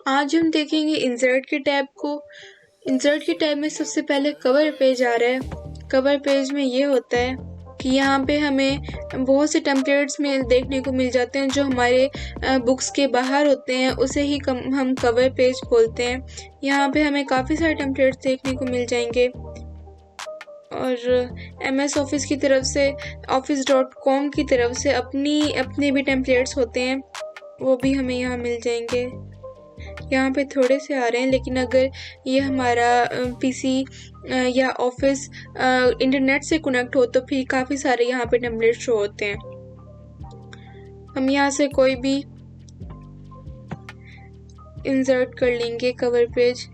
आज हम देखेंगे इंसर्ट के टैब को। इंसर्ट के टैब में सबसे पहले कवर पेज आ रहा है। कवर पेज में ये होता है कि यहाँ पे हमें बहुत से टेम्पलेट्स में देखने को मिल जाते हैं जो हमारे बुक्स के बाहर होते हैं, उसे ही हम कवर पेज बोलते हैं। यहाँ पे हमें काफ़ी सारे टेम्पलेट्स देखने को मिल जाएंगे और MS ऑफिस की तरफ से office.com की तरफ से अपने भी टेम्पलेट्स होते हैं, वो भी हमें यहाँ मिल जाएंगे। यहाँ पे थोड़े से आ रहे हैं, लेकिन अगर ये हमारा PC या ऑफिस इंटरनेट से कनेक्ट हो तो फिर काफ़ी सारे यहाँ पे टेम्पलेट शो होते हैं। हम यहाँ से कोई भी इंसर्ट कर लेंगे कवर पेज।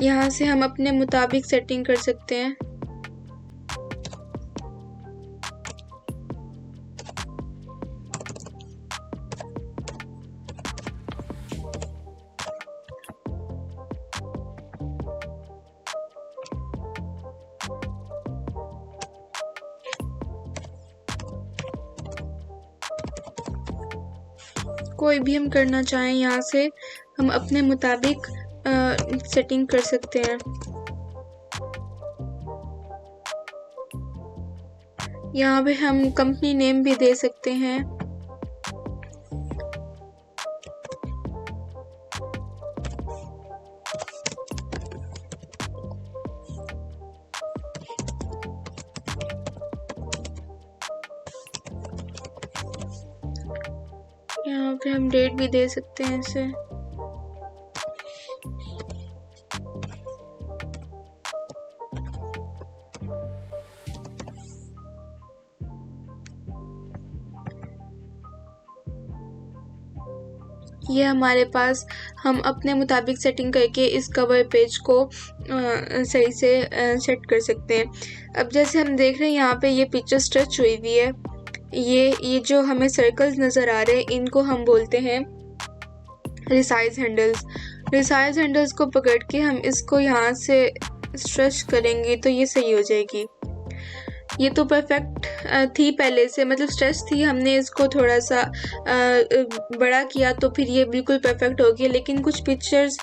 यहाँ से हम अपने मुताबिक सेटिंग कर सकते हैं। कोई भी हम करना चाहें, यहाँ से हम अपने मुताबिक सेटिंग कर सकते हैं। यहाँ पे हम कंपनी नेम भी दे सकते हैं। यहाँ पे हम डेट भी दे सकते हैं इसे। ये हमारे पास हम अपने मुताबिक सेटिंग करके इस कवर पेज को सही से सेट कर सकते हैं। अब जैसे हम देख रहे हैं यहाँ पे ये पिक्चर स्ट्रेच हुई हुई है। ये जो हमें सर्कल्स नज़र आ रहे हैं, इनको हम बोलते हैं रिसाइज हैंडल्स। रिसाइज हैंडल्स को पकड़ के हम इसको यहाँ से स्ट्रेच करेंगे तो ये सही हो जाएगी। ये तो परफेक्ट थी पहले से, मतलब स्ट्रेच थी, हमने इसको थोड़ा सा बड़ा किया तो फिर ये बिल्कुल परफेक्ट हो गया। लेकिन कुछ पिक्चर्स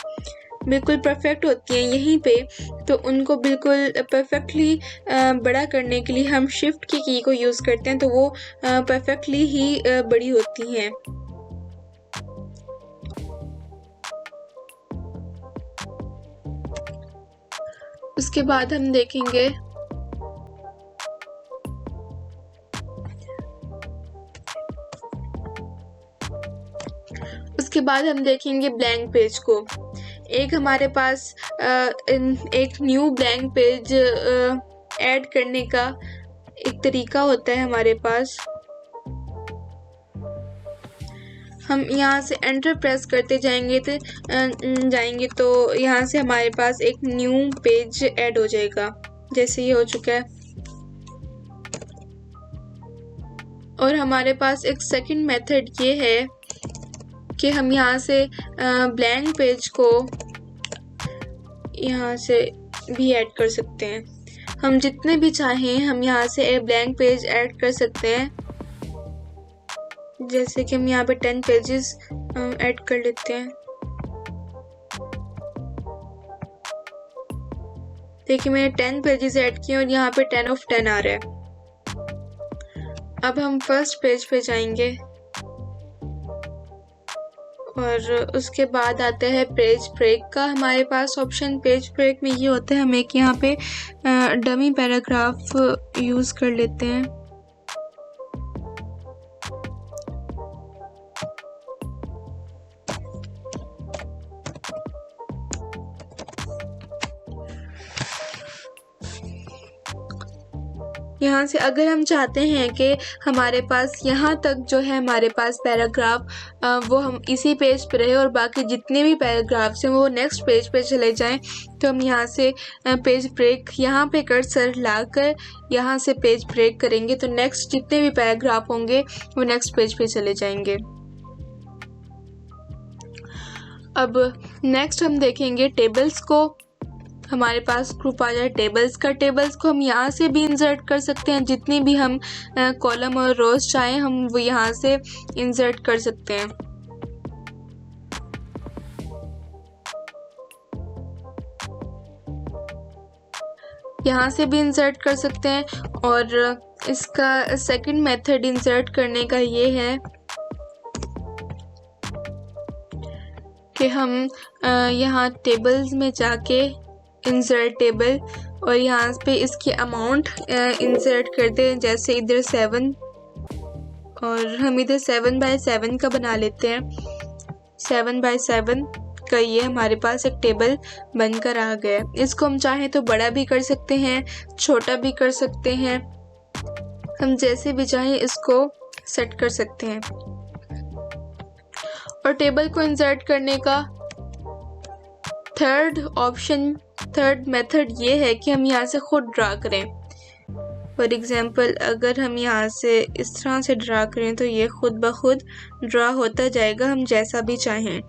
बिल्कुल परफेक्ट होती हैं यहीं पे, तो उनको बिल्कुल परफेक्टली बड़ा करने के लिए हम शिफ्ट की की को यूज़ करते हैं, तो वो परफेक्टली ही बड़ी होती हैं। उसके बाद हम देखेंगे ब्लैंक पेज को। एक हमारे पास एक न्यू ब्लैंक पेज ऐड करने का एक तरीका होता है हमारे पास। हम यहाँ से एंटर प्रेस करते जाएंगे तो यहाँ से हमारे पास एक न्यू पेज ऐड हो जाएगा, जैसे ये हो चुका है। और हमारे पास एक सेकंड मेथड ये है कि हम यहाँ से ब्लैंक पेज को यहाँ से भी ऐड कर सकते हैं। हम जितने भी चाहें हम यहाँ से एक ब्लैंक पेज ऐड कर सकते हैं। जैसे कि हम यहाँ पे 10 पेजेस ऐड कर लेते हैं। देखिए मैंने 10 पेजेस ऐड किए और यहाँ पे 10 of 10 आ रहा है। अब हम फर्स्ट पेज पे जाएंगे और उसके बाद आता है पेज ब्रेक का हमारे पास ऑप्शन। पेज ब्रेक में ये होता है, हम एक यहाँ पे डमी पैराग्राफ यूज़ कर लेते हैं। यहाँ से अगर हम चाहते हैं कि हमारे पास यहाँ तक जो है हमारे पास पैराग्राफ वो हम इसी पेज पे रहे और बाकी जितने भी पैराग्राफ्स हैं वो नेक्स्ट पेज पे चले जाएं, तो हम यहाँ से पेज ब्रेक यहाँ पे कर्सर लाकर यहाँ से पेज ब्रेक करेंगे तो नेक्स्ट जितने भी पैराग्राफ होंगे वो नेक्स्ट पेज पे चले जाएंगे। अब नेक्स्ट हम देखेंगे टेबल्स को। हमारे पास ग्रुप आ जाए टेबल्स का। टेबल्स को हम यहाँ से भी इंसर्ट कर सकते हैं, जितनी भी हम कॉलम और रोज चाहें हम वो यहाँ से इंसर्ट कर सकते हैं। यहाँ से भी इंसर्ट कर सकते हैं। और इसका सेकंड मेथड इंसर्ट करने का ये है कि हम यहाँ टेबल्स में जाके इंसर्ट टेबल और यहाँ पे इसकी अमाउंट इंसर्ट करते हैं। जैसे इधर 7 और हम इधर 7/7 का बना लेते हैं। 7/7 का ये हमारे पास एक टेबल बनकर आ गया। इसको हम चाहें तो बड़ा भी कर सकते हैं, छोटा भी कर सकते हैं, हम जैसे भी चाहें इसको सेट कर सकते हैं। और टेबल को इंसर्ट करने का थर्ड मेथड ये है कि हम यहाँ से खुद ड्रा करें। फॉर एग्जांपल अगर हम यहाँ से इस तरह से ड्रा करें तो ये खुद ब खुद ड्रा होता जाएगा, हम जैसा भी चाहें।